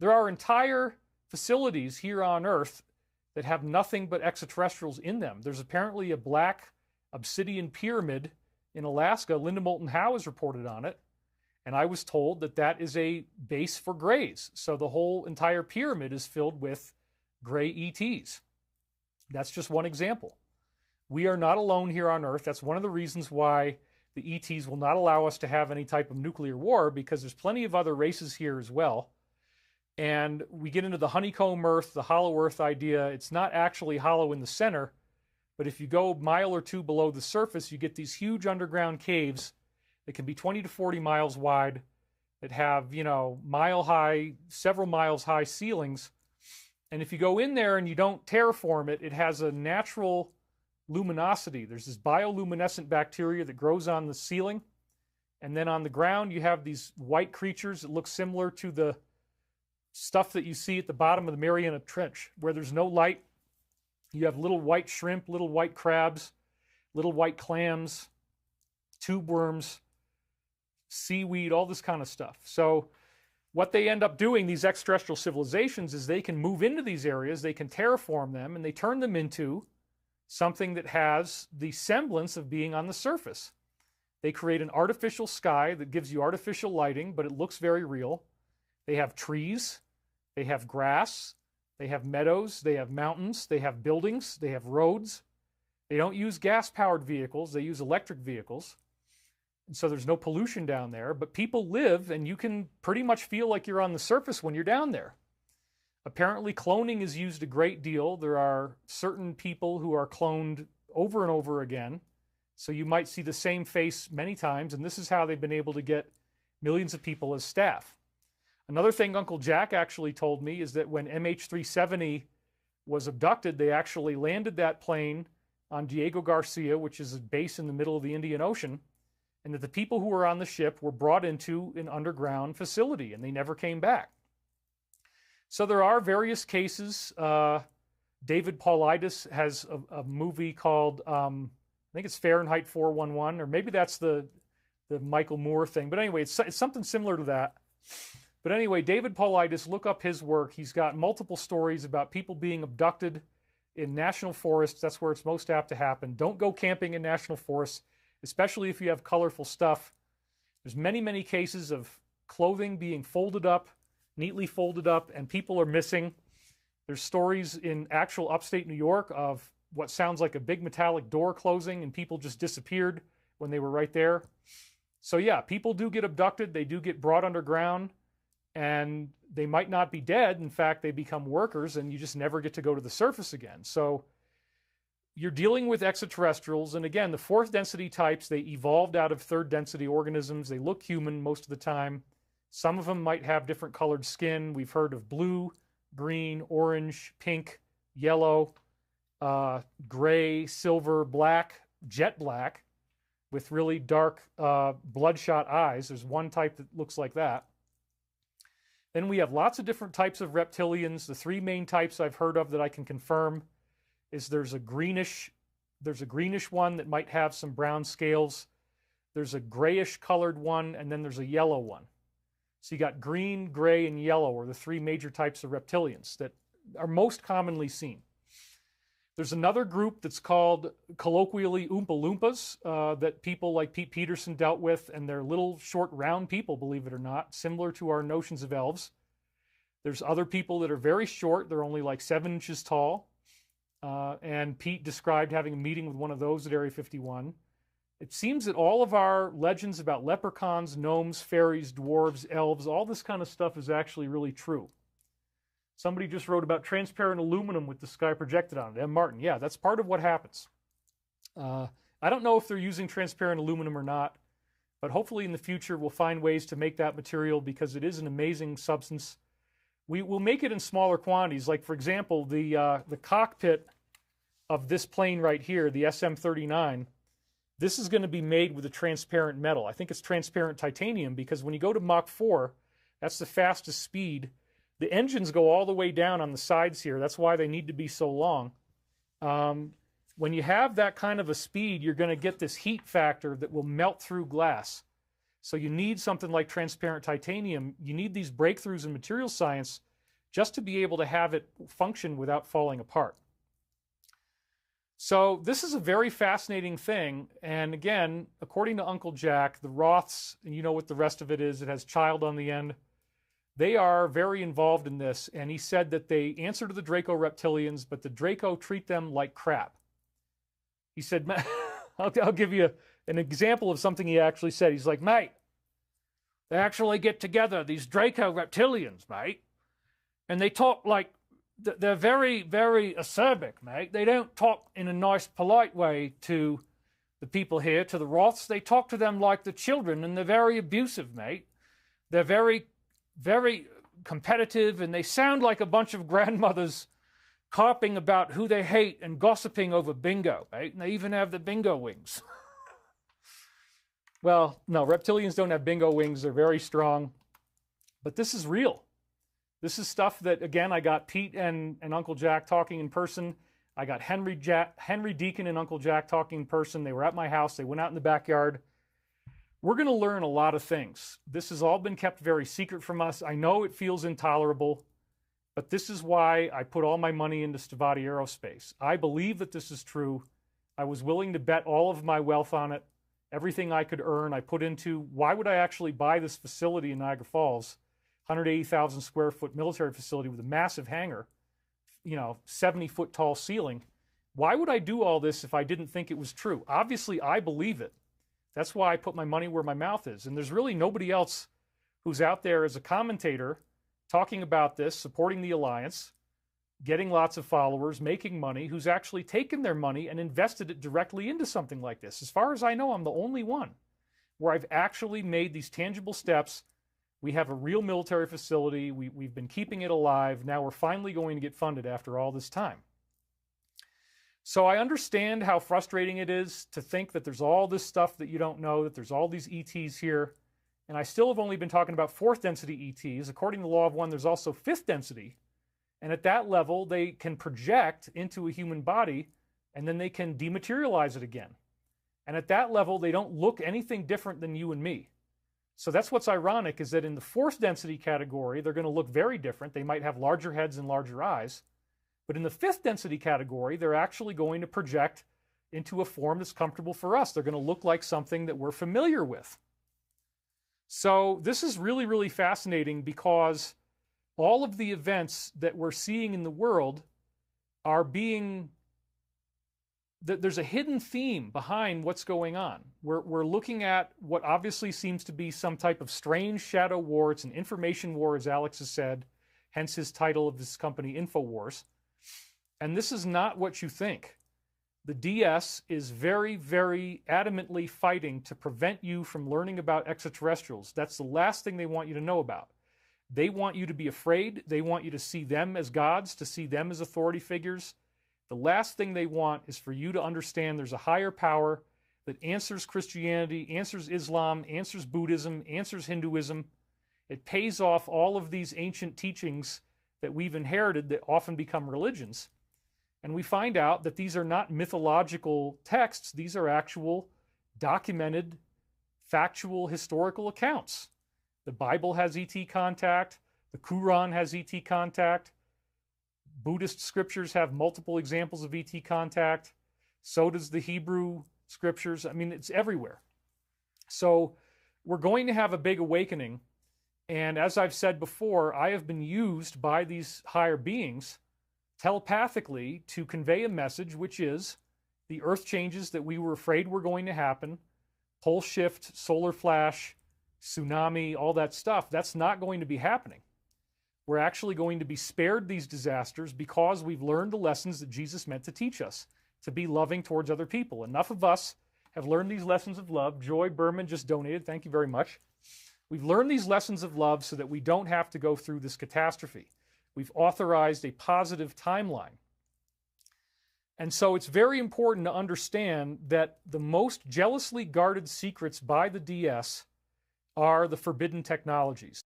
There are entire facilities here on Earth that have nothing but extraterrestrials in them. There's apparently a black obsidian pyramid in Alaska. Linda Moulton Howe has reported on it. And I was told that that is a base for grays. So the whole entire pyramid is filled with gray ETs. That's just one example. We are not alone here on Earth. That's one of the reasons why the ETs will not allow us to have any type of nuclear war, because there's plenty of other races here as well. And we get into the honeycomb Earth, the hollow Earth idea. It's not actually hollow in the center, but if you go a mile or two below the surface, you get these huge underground caves that can be 20 to 40 miles wide, that have, mile high, several miles high ceilings. And if you go in there and you don't terraform it, it has a natural luminosity. There's this bioluminescent bacteria that grows on the ceiling. And then on the ground, you have these white creatures that look similar to the stuff that you see at the bottom of the Mariana Trench, where there's no light. You have little white shrimp, little white crabs, little white clams, tube worms, seaweed, all this kind of stuff. So what they end up doing, these extraterrestrial civilizations, is they can move into these areas, they can terraform them, and they turn them into something that has the semblance of being on the surface. They create an artificial sky that gives you artificial lighting, but it looks very real. They have trees, they have grass, they have meadows, they have mountains, they have buildings, they have roads. They don't use gas-powered vehicles, they use electric vehicles. And so there's no pollution down there, but people live, and you can pretty much feel like you're on the surface when you're down there. Apparently, cloning is used a great deal. There are certain people who are cloned over and over again. So you might see the same face many times, and this is how they've been able to get millions of people as staff. Another thing Uncle Jack actually told me is that when MH370 was abducted, they actually landed that plane on Diego Garcia, which is a base in the middle of the Indian Ocean, and that the people who were on the ship were brought into an underground facility, and they never came back. So there are various cases. David Paulides has a movie called, I think it's Fahrenheit 411, or maybe that's the Michael Moore thing. But anyway, it's something similar to that. But anyway, David Paulides, look up his work. He's got multiple stories about people being abducted in national forests. That's where it's most apt to happen. Don't go camping in national forests, especially if you have colorful stuff. There's many, many cases of clothing being folded up, neatly folded up, and people are missing. There's stories in actual upstate New York of what sounds like a big metallic door closing, and people just disappeared when they were right there. So yeah, people do get abducted. They do get brought underground, and they might not be dead. In fact, they become workers, and you just never get to go to the surface again. So you're dealing with extraterrestrials, and again, the fourth density types, they evolved out of third density organisms. They look human most of the time. Some of them might have different colored skin. We've heard of blue, green, orange, pink, yellow, gray, silver, black, jet black, with really dark bloodshot eyes. There's one type that looks like that. Then we have lots of different types of reptilians. The three main types I've heard of that I can confirm is there's a greenish one that might have some brown scales. There's a grayish colored one, and then there's a yellow one. So you got green, gray, and yellow are the three major types of reptilians that are most commonly seen. There's another group that's called colloquially Oompa Loompas that people like Pete Peterson dealt with, and they're little short round people, believe it or not, similar to our notions of elves. There's other people that are very short. They're only like 7 inches tall. And Pete described having a meeting with one of those at Area 51. It seems that all of our legends about leprechauns, gnomes, fairies, dwarves, elves, all this kind of stuff is actually really true. Somebody just wrote about transparent aluminum with the sky projected on it. M. Martin, yeah, that's part of what happens. I don't know if they're using transparent aluminum or not, but hopefully in the future we'll find ways to make that material because it is an amazing substance. We will make it in smaller quantities. Like, for example, the cockpit of this plane right here, the SM-39, this is going to be made with a transparent metal. I think it's transparent titanium because when you go to Mach 4, that's the fastest speed. The engines go all the way down on the sides here. That's why they need to be so long. When you have that kind of a speed, you're going to get this heat factor that will melt through glass. So you need something like transparent titanium. You need these breakthroughs in material science just to be able to have it function without falling apart. So this is a very fascinating thing. And again, according to Uncle Jack, the Roths, and you know what the rest of it is, it has child on the end. They are very involved in this. And he said that they answer to the Draco reptilians, but the Draco treat them like crap. He said, I'll give you an example of something he actually said. He's like, mate, they actually get together, these Draco reptilians, mate, and they talk like, they're very, very acerbic, mate. They don't talk in a nice, polite way to the people here, to the Roths. They talk to them like the children, and they're very abusive, mate. They're very, very competitive, and they sound like a bunch of grandmothers carping about who they hate and gossiping over bingo, mate. And they even have the bingo wings. Well, no, reptilians don't have bingo wings. They're very strong. But this is real. This is stuff that, again, I got Pete and Uncle Jack talking in person. I got Henry Deacon and Uncle Jack talking in person. They were at my house. They went out in the backyard. We're going to learn a lot of things. This has all been kept very secret from us. I know it feels intolerable, but this is why I put all my money into Stavati Aerospace. I believe that this is true. I was willing to bet all of my wealth on it. Everything I could earn, I put into, why would I actually buy this facility in Niagara Falls? 180,000 square foot military facility with a massive hangar, 70-foot tall ceiling. Why would I do all this if I didn't think it was true? Obviously, I believe it. That's why I put my money where my mouth is. And there's really nobody else who's out there as a commentator talking about this, supporting the alliance, getting lots of followers, making money, who's actually taken their money and invested it directly into something like this. As far as I know, I'm the only one where I've actually made these tangible steps. We have a real military facility. We've been keeping it alive. Now we're finally going to get funded after all this time. So I understand how frustrating it is to think that there's all this stuff that you don't know, that there's all these ETs here. And I still have only been talking about fourth density ETs. According to the law of one, there's also fifth density. And at that level, they can project into a human body, and then they can dematerialize it again. And at that level, they don't look anything different than you and me. So that's what's ironic, is that in the fourth density category, they're going to look very different. They might have larger heads and larger eyes. But in the fifth density category, they're actually going to project into a form that's comfortable for us. They're going to look like something that we're familiar with. So this is really, really fascinating, because all of the events that we're seeing in the world are being... There's a hidden theme behind what's going on. We're looking at what obviously seems to be some type of strange shadow war. It's an information war, as Alex has said, hence his title of this company, InfoWars. And this is not what you think. The DS is very, very adamantly fighting to prevent you from learning about extraterrestrials. That's the last thing they want you to know about. They want you to be afraid. They want you to see them as gods, to see them as authority figures. The last thing they want is for you to understand there's a higher power that answers Christianity, answers Islam, answers Buddhism, answers Hinduism. It pays off all of these ancient teachings that we've inherited that often become religions. And we find out that these are not mythological texts. These are actual, documented, factual, historical accounts. The Bible has ET contact. The Quran has ET contact. Buddhist scriptures have multiple examples of ET contact. So does the Hebrew scriptures. I mean, it's everywhere. So we're going to have a big awakening. And as I've said before, I have been used by these higher beings telepathically to convey a message, which is the earth changes that we were afraid were going to happen, pole shift, solar flash, tsunami, all that stuff. That's not going to be happening. We're actually going to be spared these disasters because we've learned the lessons that Jesus meant to teach us, to be loving towards other people. Enough of us have learned these lessons of love. Joy Berman just donated. Thank you very much. We've learned these lessons of love so that we don't have to go through this catastrophe. We've authorized a positive timeline. And so it's very important to understand that the most jealously guarded secrets by the DS are the forbidden technologies.